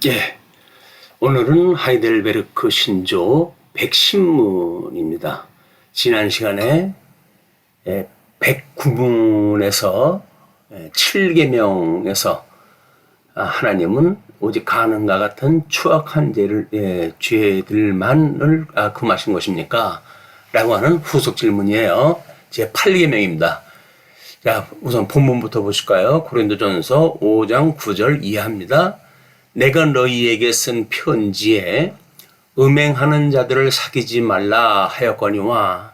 예, 오늘은 하이델베르크 신조 110문입니다. 지난 시간에 109문에서 7계명에서 하나님은 오직 가는과 같은 추악한 죄들만을 금하신 것입니까? 라고 하는 후속 질문이에요. 제 8계명입니다. 자, 우선 본문부터 보실까요? 고린도전서 5장 9절 이해합니다. 내가 너희에게 쓴 편지에 음행하는 자들을 사귀지 말라 하였거니와,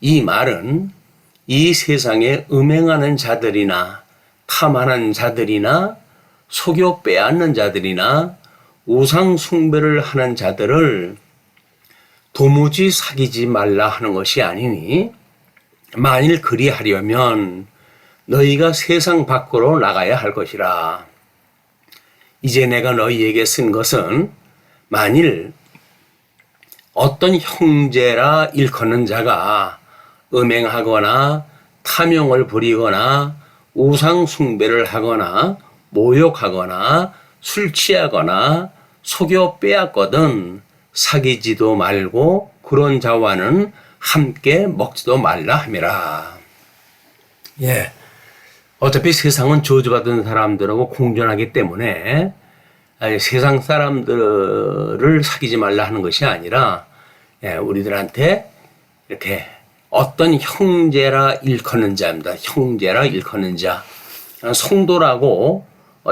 이 말은 이 세상에 음행하는 자들이나 탐하는 자들이나 속여 빼앗는 자들이나 우상 숭배를 하는 자들을 도무지 사귀지 말라 하는 것이 아니니, 만일 그리하려면 너희가 세상 밖으로 나가야 할 것이라. 이제 내가 너희에게 쓴 것은 만일 어떤 형제라 일컫는 자가 음행하거나 탐욕을 부리거나 우상 숭배를 하거나 모욕하거나 술 취하거나 속여 빼앗거든 사귀지도 말고 그런 자와는 함께 먹지도 말라 함이라. 예. 어차피 세상은 저주받은 사람들하고 공존하기 때문에 세상 사람들을 사귀지 말라 하는 것이 아니라 우리들한테 이렇게 어떤 형제라 일컫는 자입니다. 형제라 일컫는 자. 성도라고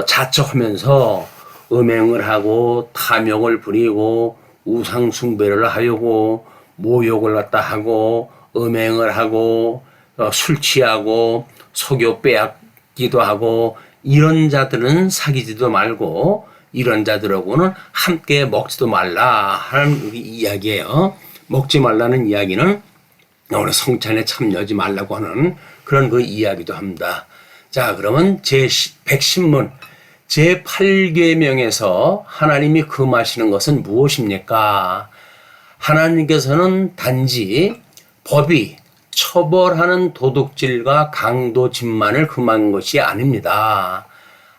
자처하면서 음행을 하고 탐욕을 부리고 우상 숭배를 하려고 모욕을 갖다 하고 음행을 하고 술 취하고 속여 빼앗기도 하고 이런 자들은 사귀지도 말고 이런 자들하고는 함께 먹지도 말라 하는 이야기예요. 먹지 말라는 이야기는 오늘 성찬에 참여하지 말라고 하는 그런 그 이야기도 합니다. 자, 그러면 제110문 제8계명에서 하나님이 금하시는 것은 무엇입니까? 하나님께서는 단지 법이 처벌하는 도둑질과 강도짓만을 금한 것이 아닙니다.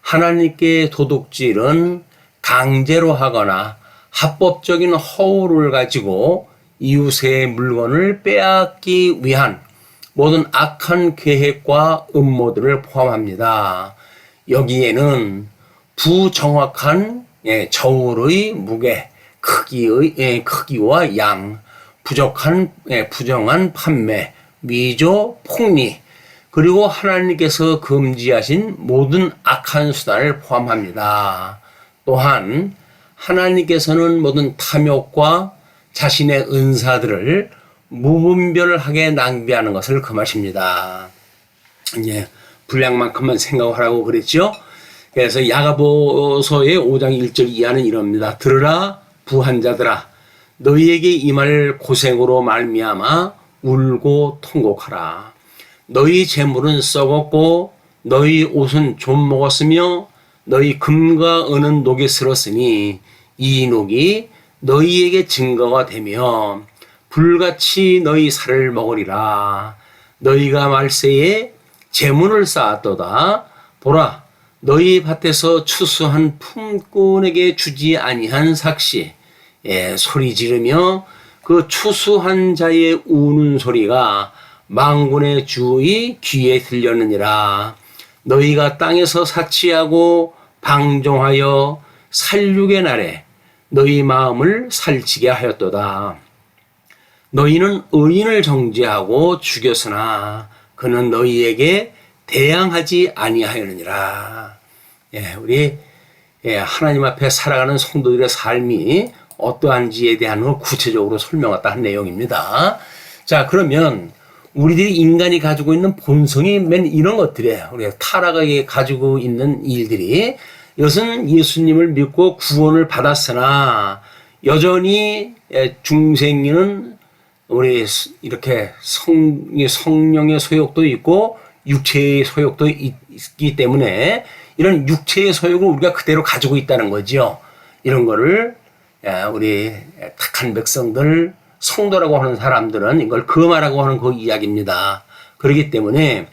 하나님께 도둑질은 강제로 하거나 합법적인 허울을 가지고 이웃의 물건을 빼앗기 위한 모든 악한 계획과 음모들을 포함합니다. 여기에는 부정확한 저울의 무게, 크기와 양, 부정한 판매, 미조, 폭리, 그리고 하나님께서 금지하신 모든 악한 수단을 포함합니다. 또한 하나님께서는 모든 탐욕과 자신의 은사들을 무분별하게 낭비하는 것을 금하십니다. 분량만큼만 생각하라고 그랬죠. 그래서 야고보서의 5장 1절 이하는 이럽니다. 들으라 부한 자들아, 너희에게 임할 고생으로 말미암아 울고 통곡하라. 너희 재물은 썩었고 너희 옷은 좀 먹었으며 너희 금과 은은 녹이 슬었으니 이 녹이 너희에게 증거가 되며 불같이 너희 살을 먹으리라. 너희가 말세에 재물을 쌓았도다. 보라, 너희 밭에서 추수한 품꾼에게 주지 아니한 삭시, 소리 지르며 그 추수한 자의 우는 소리가 만군의 주의 귀에 들렸느니라. 너희가 땅에서 사치하고 방종하여 살육의 날에 너희 마음을 살찌게 하였도다. 너희는 의인을 정죄하고 죽였으나 그는 너희에게 대항하지 아니하였느니라. 우리 하나님 앞에 살아가는 성도들의 삶이 어떠한지에 대한 걸 구체적으로 설명했다 한 내용입니다. 자, 그러면 우리들이 인간이 가지고 있는 본성이 맨 이런 것들이에요. 우리가 타락하게 가지고 있는 일들이, 이것은 예수님을 믿고 구원을 받았으나 여전히 중생은 우리 이렇게 성령의 소욕도 있고 육체의 소욕도 있기 때문에 이런 육체의 소욕을 우리가 그대로 가지고 있다는 거죠. 이런 거를 우리 택한 백성들, 성도라고 하는 사람들은 이걸 금하라고 하는 그 이야기입니다. 그렇기 때문에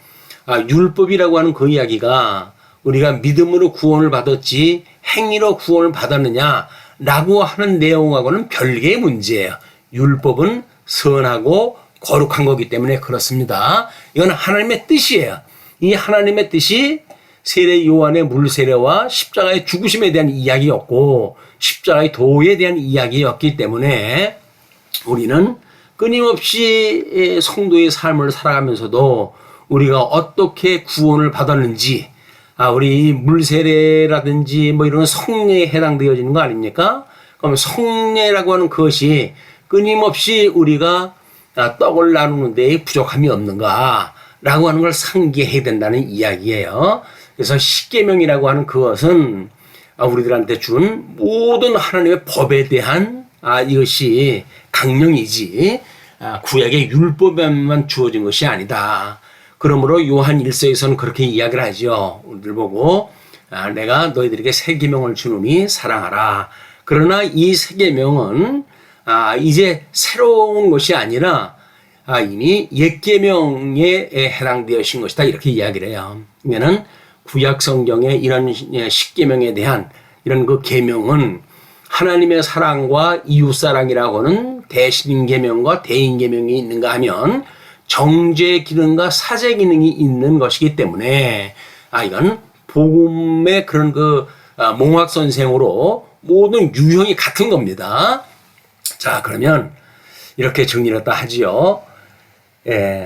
율법이라고 하는 그 이야기가 우리가 믿음으로 구원을 받았지 행위로 구원을 받았느냐라고 하는 내용하고는 별개의 문제예요. 율법은 선하고 거룩한 거기 때문에 그렇습니다. 이건 하나님의 뜻이에요. 이 하나님의 뜻이 세례 요한의 물 세례와 십자가의 죽으심에 대한 이야기였고 십자가의 도에 대한 이야기였기 때문에 우리는 끊임없이 성도의 삶을 살아가면서도 우리가 어떻게 구원을 받았는지, 우리 물세례라든지 뭐 이런 성례에 해당되어지는 거 아닙니까? 그럼 성례라고 하는 것이 끊임없이 우리가 떡을 나누는 데에 부족함이 없는가라고 하는 걸 상기해야 된다는 이야기예요. 그래서 십계명이라고 하는 그것은 우리들한테 준 모든 하나님의 법에 대한 이것이 강령이지 구약의 율법에만 주어진 것이 아니다. 그러므로 요한 1서에서는 그렇게 이야기를 하죠. 우리들 보고 내가 너희들에게 새 계명을 주노니 사랑하라. 그러나 이 새 계명은 이제 새로운 것이 아니라 이미 옛 계명에 해당되어진 것이다. 이렇게 이야기를 해요. 그러면은 구약 성경의 이런 십계명에 대한 이런 그 계명은 하나님의 사랑과 이웃 사랑이라고 하는 대신 계명과 대인 계명이 있는가 하면 정죄 기능과 사죄 기능이 있는 것이기 때문에 이건 복음의 그런 그 몽학 선생으로 모든 유형이 같은 겁니다. 자, 그러면 이렇게 정리를 다 하지요.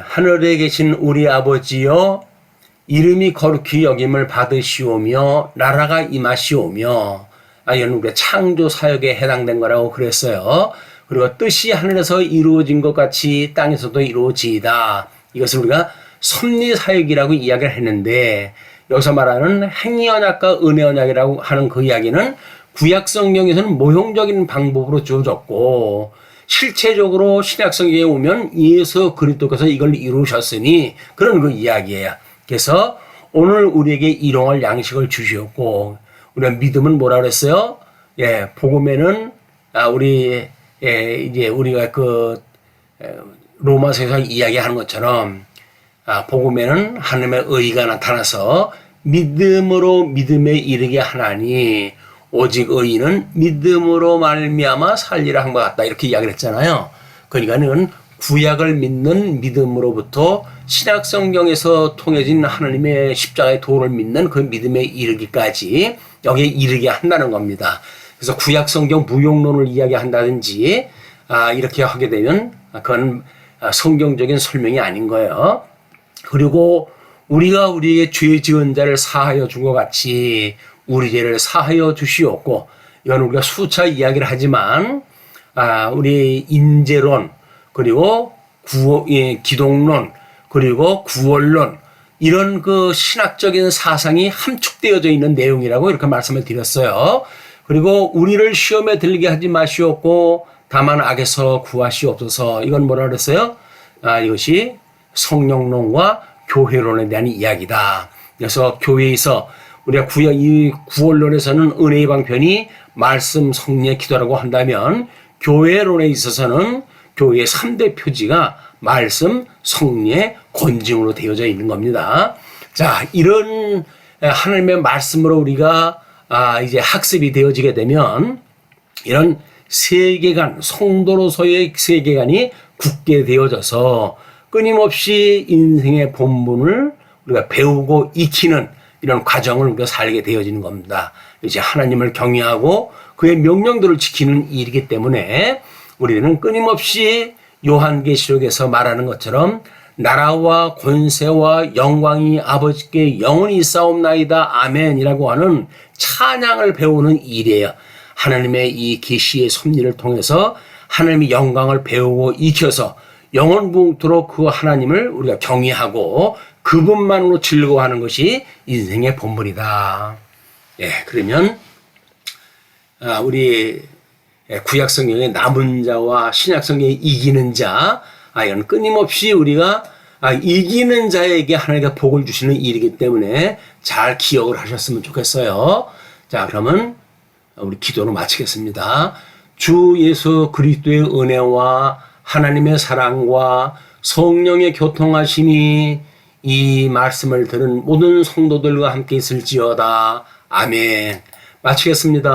하늘에 계신 우리 아버지여 이름이 거룩히 여김을 받으시오며 나라가 임하시오며 이건 우리가 창조 사역에 해당된 거라고 그랬어요. 그리고 뜻이 하늘에서 이루어진 것 같이 땅에서도 이루어지이다. 이것을 우리가 섭리 사역이라고 이야기를 했는데 여기서 말하는 행위 언약과 은혜 언약이라고 하는 그 이야기는 구약 성경에서는 모형적인 방법으로 주어졌고 실체적으로 신약 성경에 오면 예수 그리스도께서 이걸 이루셨으니 그런 그 이야기예요. 그래서 오늘 우리에게 일용할 양식을 주셨고 우리가 믿음은 뭐라 그랬어요? 복음에는 이제 우리가 그 로마서에서 이야기하는 것처럼 복음에는 하나님의 의가 나타나서 믿음으로 믿음에 이르게 하나니 오직 의인은 믿음으로 말미암아 살리라 한 것 같다 이렇게 이야기를 했잖아요. 그러니까는 구약을 믿는 믿음으로부터 신약 성경에서 통해진 하나님의 십자가의 도를 믿는 그 믿음에 이르기까지 여기에 이르게 한다는 겁니다. 그래서 구약 성경 무용론을 이야기한다든지 이렇게 하게 되면 그건 성경적인 설명이 아닌 거예요. 그리고 우리가 우리의 죄 지은 자를 사하여 준 것 같이 우리 죄를 사하여 주시옵고 이건 우리가 수차 이야기를 하지만 우리 인재론 그리고 기독론 그리고 구원론 이런 그 신학적인 사상이 함축되어져 있는 내용이라고 이렇게 말씀을 드렸어요. 그리고 우리를 시험에 들게 하지 마시옵고 다만 악에서 구하시옵소서. 이건 뭐라 그랬어요? 이것이 성령론과 교회론에 대한 이야기다. 그래서 교회에서 우리가 이 구원론에서는 은혜의 방편이 말씀, 성례, 기도라고 한다면 교회론에 있어서는 교회의 3대 표지가 말씀, 성례, 권징으로 되어져 있는 겁니다. 자, 이런 하나님의 말씀으로 우리가 이제 학습이 되어지게 되면 이런 세계관, 성도로서의 세계관이 굳게 되어져서 끊임없이 인생의 본분을 우리가 배우고 익히는 이런 과정을 우리가 살게 되어지는 겁니다. 이제 하나님을 경외하고 그의 명령들을 지키는 일이기 때문에 우리는 끊임없이 요한계시록에서 말하는 것처럼 나라와 권세와 영광이 아버지께 영원히 있사옵나이다 아멘이라고 하는 찬양을 배우는 일이에요. 하나님의 이 계시의 섭리를 통해서 하나님의 영광을 배우고 익혀서 영원토록 그 하나님을 우리가 경외하고 그분만으로 즐거워하는 것이 인생의 본분이다. 그러면 우리 구약 성경의 남은 자와 신약 성경의 이기는 자, 이건 끊임없이 우리가 이기는 자에게 하나님께서 복을 주시는 일이기 때문에 잘 기억을 하셨으면 좋겠어요. 자, 그러면 우리 기도로 마치겠습니다. 주 예수 그리스도의 은혜와 하나님의 사랑과 성령의 교통하심이 이 말씀을 들은 모든 성도들과 함께 있을지어다. 아멘. 마치겠습니다.